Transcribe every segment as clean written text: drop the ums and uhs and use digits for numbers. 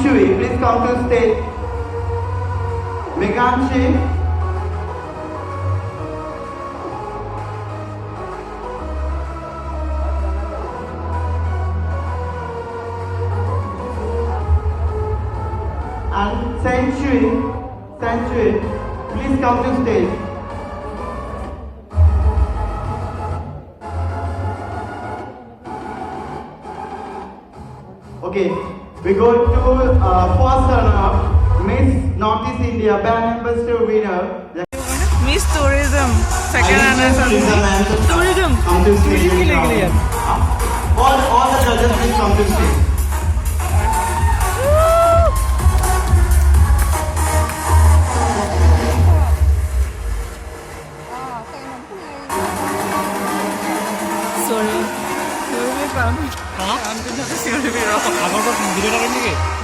Sanctuary, please come to stage. Meganshi. And Sanctuary, please come to stage. Okay, we go to first runner-up, Miss Northeast India Brand Ambassador winner. Miss Tourism, second runner. Tourism. Come to stage. All the judges please come to stage. Sorry.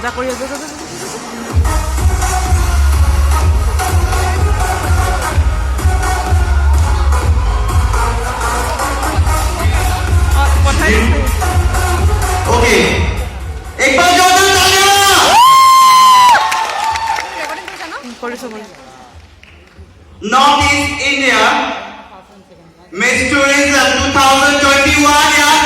যা কৰি আছে পঠাই okay एक बार जोरदार तालियां কৰিছো মই north east India miss tourism 2021 यहाँ